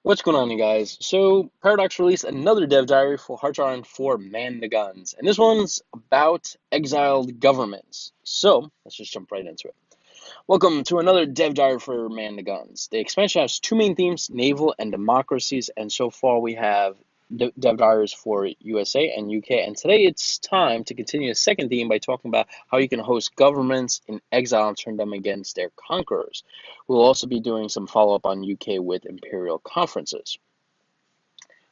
What's going on, you guys? So, Paradox released another dev diary for Hearts Iron 4 Man the Guns, and this one's about exiled governments. So, let's just jump right into it. Welcome to another dev diary for Man the Guns. The expansion has two main themes, naval and democracies, and so far we have dev diaries for USA and UK. And today it's time to continue the second theme by talking about how you can host governments in exile and turn them against their conquerors. We'll also be doing some follow up on UK with imperial conferences.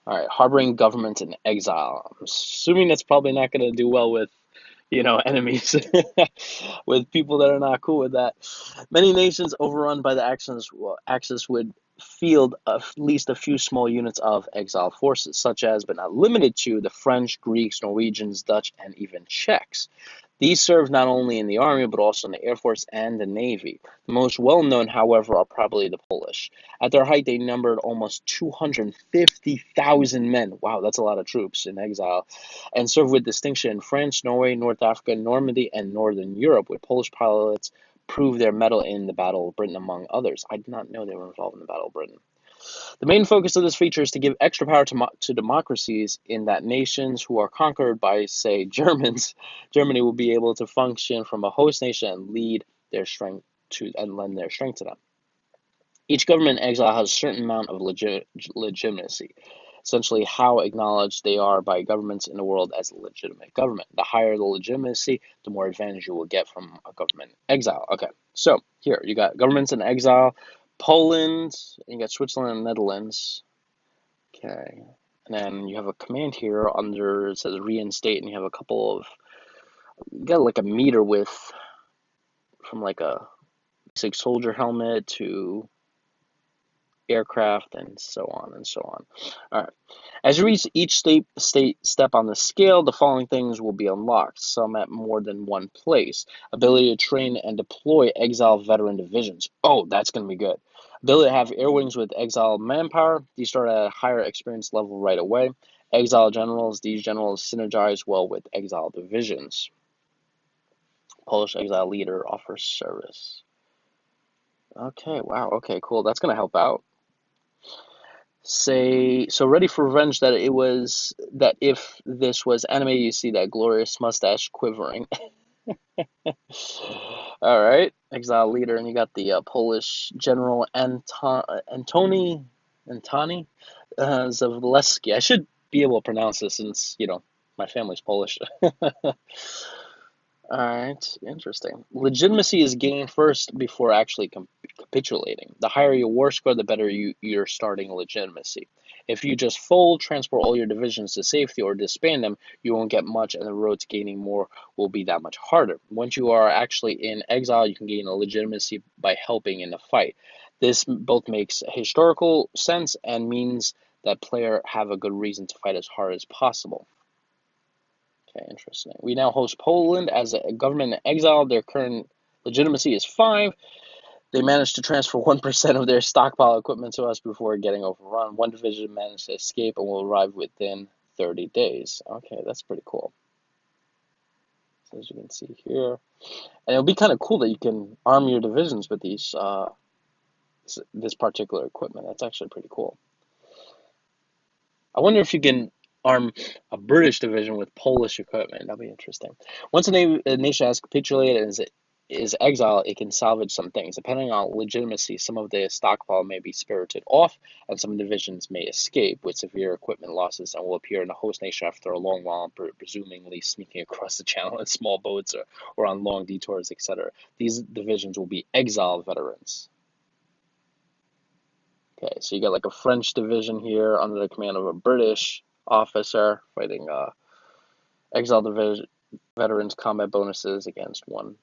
All right, harboring governments in exile. I'm assuming that's probably not going to do well with enemies, with people that are not cool with that. Many nations overrun by the Axis would field at least a few small units of exile forces, such as, but not limited to, the French, Greeks, Norwegians, Dutch, and even Czechs. These served not only in the army, but also in the Air Force and the Navy. The most well-known, however, are probably the Polish. At their height, they numbered almost 250,000 men. Wow, that's a lot of troops in exile, and served with distinction in France, Norway, North Africa, Normandy, and Northern Europe, with Polish pilots proved their mettle in the Battle of Britain, among others. I did not know they were involved in the Battle of Britain. The main focus of this feature is to give extra power to democracies in that nations who are conquered by, say, Germany will be able to function from a host nation and lend their strength to them. Each government in exile has a certain amount of legitimacy, essentially how acknowledged they are by governments in the world as a legitimate government. The higher the legitimacy, the more advantage you will get from a government in exile. Okay, so here you got governments in exile, Poland, and you got Switzerland and Netherlands. Okay, and then you have a command here under, it says reinstate, and you have a couple of, you got like a meter width from like a basic soldier helmet to aircraft, and so on and so on. All right. As you reach each step on the scale, the following things will be unlocked, some at more than one place. Ability to train and deploy exile veteran divisions. Oh, that's going to be good. Ability to have air wings with exile manpower. These start at a higher experience level right away. Exile generals. These generals synergize well with exile divisions. Polish exile leader offers service. Okay, wow. Okay, cool. That's going to help out. Say, so ready for revenge, that if this was anime, you see that glorious mustache quivering. All right, exile leader, and you got the Polish general Antoni Zawleski. I should be able to pronounce this since my family's Polish. All right, interesting. Legitimacy is gained first before actually capitulating. The higher your war score, the better your starting legitimacy. If you just fold, transport all your divisions to safety, or disband them, you won't get much, and the road to gaining more will be that much harder. Once you are actually in exile, you can gain a legitimacy by helping in the fight. This both makes historical sense and means that player have a good reason to fight as hard as possible. Okay, interesting. We now host Poland as a government in exile. Their current legitimacy is 5. They managed to transfer 1% of their stockpile equipment to us before getting overrun. One division managed to escape and will arrive within 30 days. Okay, that's pretty cool. So as you can see here. And it'll be kind of cool that you can arm your divisions with this particular equipment. That's actually pretty cool. I wonder if you can arm a British division with Polish equipment. That'd be interesting. Once a nation has capitulated and is exile, it can salvage some things. Depending on legitimacy, some of the stockpile may be spirited off, and some divisions may escape with severe equipment losses and will appear in the host nation after a long while, presumably sneaking across the channel in small boats or on long detours, etc. These divisions will be exile veterans. Okay, so you got like a French division here under the command of a British officer fighting exile division veterans combat bonuses against one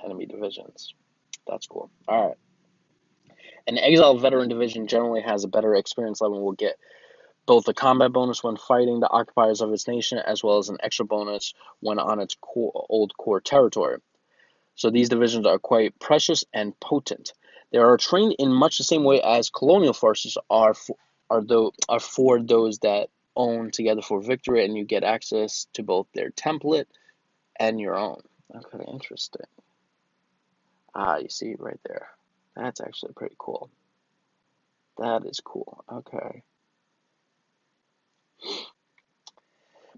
enemy divisions. That's cool. All right. An exile veteran division generally has a better experience level and will get both a combat bonus when fighting the occupiers of its nation as well as an extra bonus when on its old core territory. So these divisions are quite precious and potent. They are trained in much the same way as colonial forces are for those that own together for victory, and you get access to both their template and your own. Okay, interesting. Ah, you see right there. That's actually pretty cool. That is cool. Okay.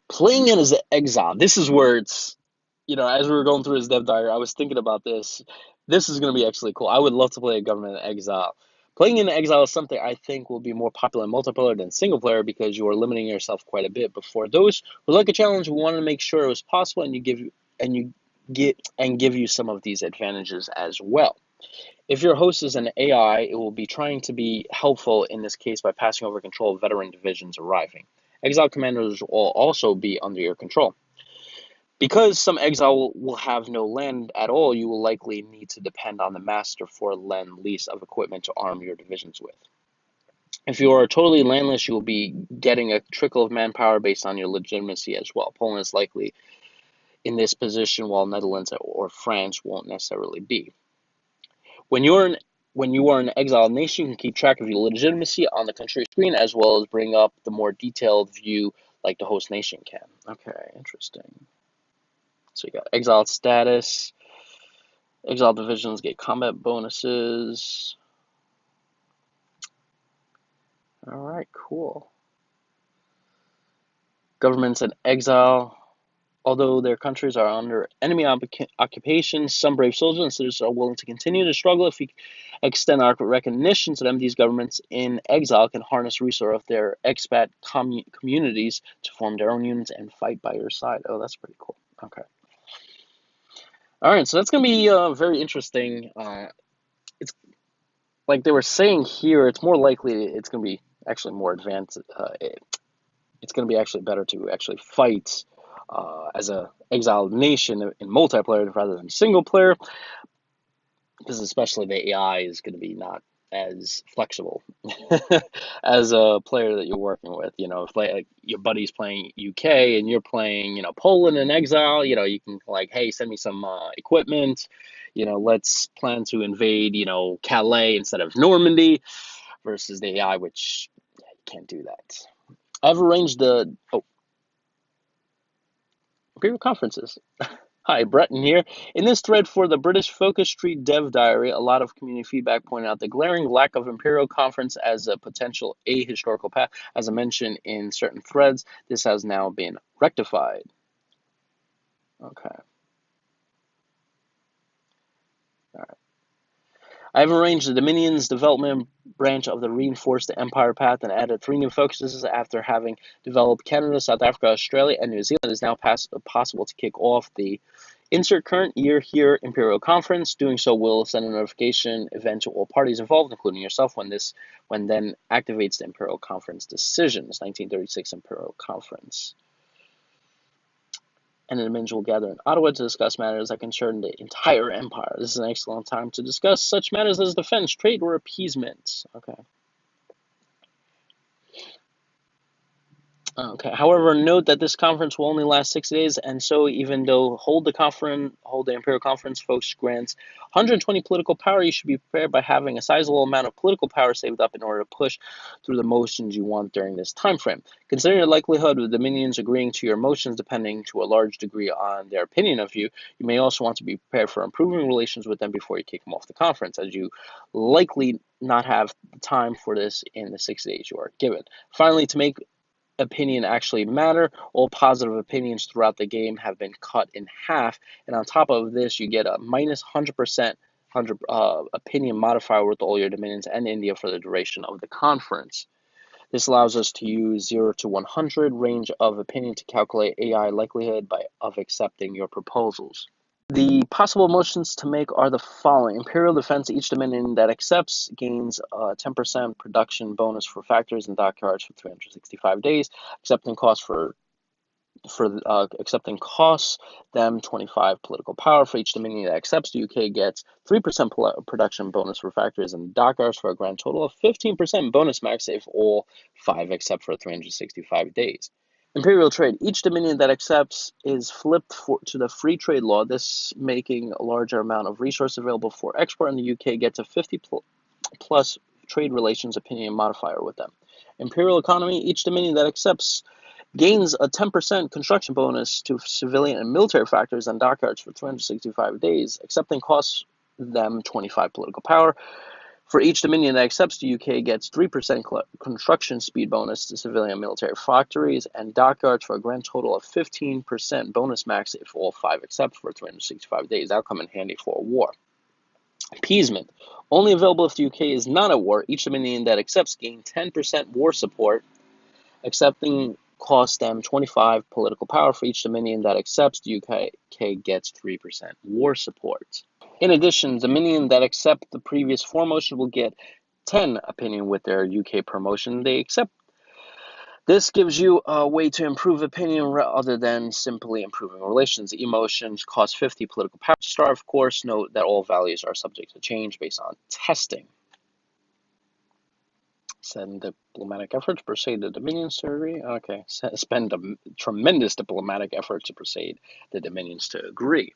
Playing in as an exile. This is where it's, as we were going through his dev diary, I was thinking about this. This is going to be actually cool. I would love to play a government in exile. Playing in exile is something I think will be more popular in multiplayer than single player because you are limiting yourself quite a bit. But for those who like a challenge, we want to make sure it was possible, and give you some of these advantages as well. If your host is an AI, it will be trying to be helpful in this case by passing over control of veteran divisions arriving. Exile commanders will also be under your control. Because some exile will have no land at all, you will likely need to depend on the master for lend lease of equipment to arm your divisions with. If you are totally landless, you will be getting a trickle of manpower based on your legitimacy as well. Poland is likely in this position, while Netherlands or France won't necessarily be. When you are an exiled nation, you can keep track of your legitimacy on the country screen as well as bring up the more detailed view like the host nation can. Okay, interesting. So you got exiled status. Exiled divisions get combat bonuses. All right, cool. Governments in exile. Although their countries are under enemy occupation, some brave soldiers and citizens are willing to continue to struggle. If we extend our recognition to them, these governments in exile can harness resources of their expat communities to form their own units and fight by your side. Oh, that's pretty cool. Okay. All right, so that's going to be very interesting. It's like they were saying here, it's more likely it's going to be actually more advanced. It's going to be actually better to actually fight as a exiled nation in multiplayer rather than single player, because especially the AI is going to be not as flexible as a player that you're working with. If like your buddy's playing UK and you're playing, Poland in exile, you can like, hey, send me some equipment. Let's plan to invade, Calais instead of Normandy, versus the AI, which you can't do that. I've arranged Imperial conferences. Hi, Breton here. In this thread for the British Focus Street Dev Diary, a lot of community feedback pointed out the glaring lack of Imperial Conference as a potential ahistorical path. As I mentioned in certain threads, this has now been rectified. Okay. All right. I've arranged the Dominion's development branch of the reinforced Empire path and added 3 new focuses after having developed Canada, South Africa, Australia, and New Zealand. It is now possible to kick off the insert current year here Imperial Conference. Doing so will send a notification event to all parties involved, including yourself, when then activates the Imperial Conference decisions. 1936 Imperial Conference. And an will gather in Ottawa to discuss matters that concern the entire empire. This is an excellent time to discuss such matters as defense, trade, or appeasement. Okay. Okay. However, note that this conference will only last 6 days, and so even though hold the Imperial Conference, folks, grants 120 political power, you should be prepared by having a sizable amount of political power saved up in order to push through the motions you want during this time frame. Considering the likelihood of the Dominions agreeing to your motions depending to a large degree on their opinion of you, you may also want to be prepared for improving relations with them before you kick them off the conference, as you likely not have the time for this in the 6 days you are given. Finally, to make opinion actually matter, all positive opinions throughout the game have been cut in half, and on top of this you get a minus 100% opinion modifier with all your dominions and India for the duration of the conference. This allows us to use 0 to 100 range of opinion to calculate AI likelihood of accepting your proposals. The possible motions to make are the following. Imperial Defense, each dominion that accepts gains a 10% production bonus for factories and dockyards for 365 days. Accepting costs them 25 political power. For each dominion that accepts, the UK gets 3% production bonus for factories and dockyards for a grand total of 15% bonus max if all 5 accept for 365 days. Imperial trade. Each dominion that accepts is flipped to the free trade law, this making a larger amount of resource available for export, and the UK gets a 50 plus trade relations opinion modifier with them. Imperial economy. Each dominion that accepts gains a 10% construction bonus to civilian and military factories and dockyards for 365 days. Accepting costs them 25 political power. For each Dominion that accepts, the UK gets 3% construction speed bonus to civilian and military factories and dockyards for a grand total of 15% bonus max if all 5 accept for 365 days. That'll come in handy for a war. Appeasement. Only available if the UK is not at war. Each Dominion that accepts gains 10% war support. Accepting costs them 25 political power. For each Dominion that accepts, the UK gets 3% war support. In addition, Dominion that accept the previous 4 motions will get 10 opinion with their UK promotion. They accept. This gives you a way to improve opinion other than simply improving relations. Emotions cost 50 political power to start. Of course, note that all values are subject to change based on testing. Send diplomatic effort to persuade the Dominions to agree. Okay, spend a tremendous diplomatic effort to persuade the Dominions to agree.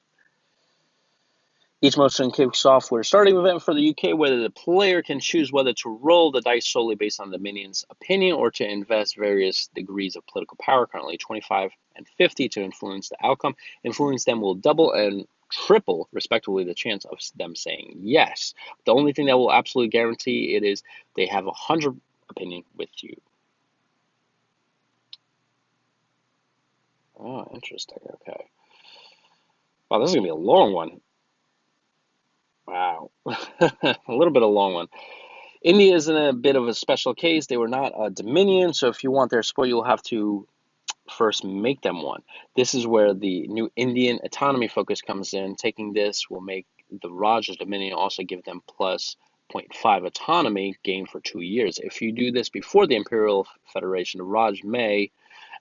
Each motion kicks off with a starting event for the UK, whether the player can choose whether to roll the dice solely based on the Dominion's opinion or to invest various degrees of political power, currently 25 and 50, to influence the outcome. Influence them will double and triple, respectively, the chance of them saying yes. The only thing that will absolutely guarantee it is they have 100 opinion with you. Oh, interesting. Okay. Wow, this is going to be a long one. Wow. A little bit of a long one. India is in a bit of a special case. They were not a dominion, so if you want their support, you'll have to first make them one. This is where the new Indian autonomy focus comes in. Taking this will make the Raj's dominion also give them plus 0.5 autonomy gained for 2 years. If you do this before the Imperial Federation, the Raj may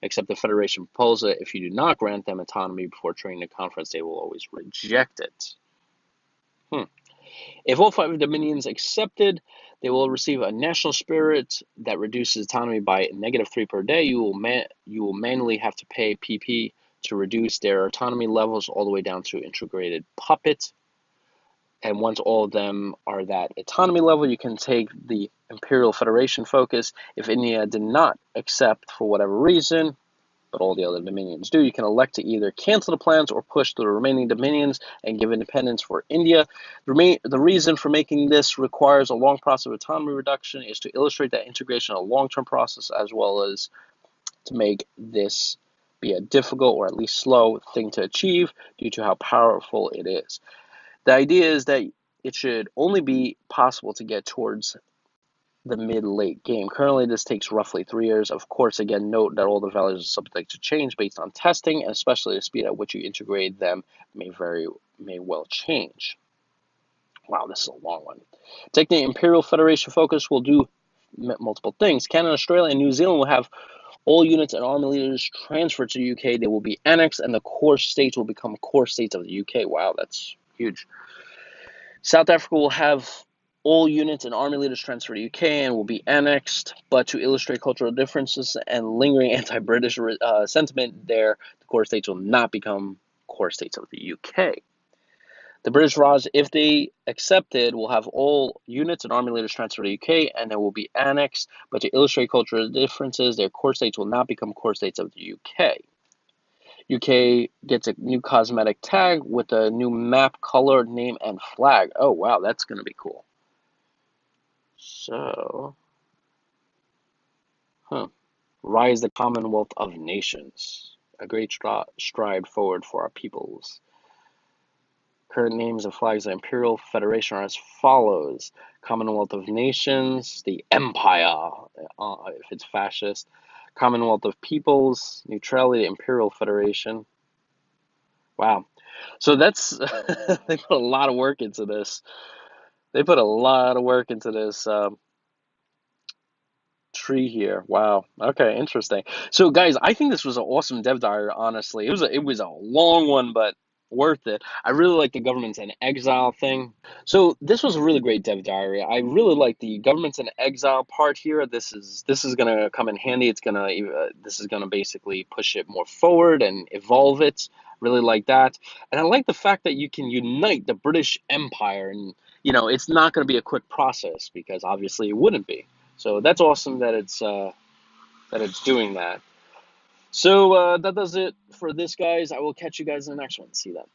accept the Federation proposal. If you do not grant them autonomy before joining the conference, they will always reject it. If all 5 dominions accepted, they will receive a national spirit that reduces autonomy by -3 per day. You will manually have to pay PP to reduce their autonomy levels all the way down to integrated puppet. And once all of them are that autonomy level, you can take the Imperial Federation focus. If India did not accept for whatever reason, but all the other dominions do, you can elect to either cancel the plans or push the remaining dominions and give independence for India. The reason for making this requires a long process of autonomy reduction is to illustrate that integration a long-term process, as well as to make this be a difficult or at least slow thing to achieve due to how powerful it is. The idea is that it should only be possible to get towards the mid-late game. Currently, this takes roughly 3 years. Of course, again, note that all the values are subject to change based on testing, and especially the speed at which you integrate them may well change. Wow, this is a long one. Taking the Imperial Federation focus will do multiple things. Canada, Australia, and New Zealand will have all units and army leaders transferred to the UK. They will be annexed, and the core states will become core states of the UK. Wow, that's huge. South Africa will have all units and army leaders transferred to UK and will be annexed, but to illustrate cultural differences and lingering anti-British sentiment there, the core states will not become core states of the UK. The British Raj, if they accepted, will have all units and army leaders transferred to the UK and they will be annexed, but to illustrate cultural differences, their core states will not become core states of the UK. UK gets a new cosmetic tag with a new map, color, name, and flag. Oh, wow, that's going to be cool. So, rise the Commonwealth of Nations, a great stride forward for our peoples. Current names of flags of the Imperial Federation are as follows: Commonwealth of Nations, the Empire, if it's fascist, Commonwealth of Peoples, Neutrality, Imperial Federation. Wow. So that's, they put a lot of work into this. They put a lot of work into this tree here. Wow. Okay, interesting. So guys, I think this was an awesome dev diary, honestly. It was a long one, but worth it. I really like the governments in exile thing. So this was a really great dev diary. I really like the governments in exile part here. This is gonna come in handy. This is gonna basically push it more forward and evolve it. Really like that. And I like the fact that you can unite the British Empire, and it's not gonna be a quick process because obviously it wouldn't be. So that's awesome that it's doing that. So that does it for this, guys. I will catch you guys in the next one. See you then.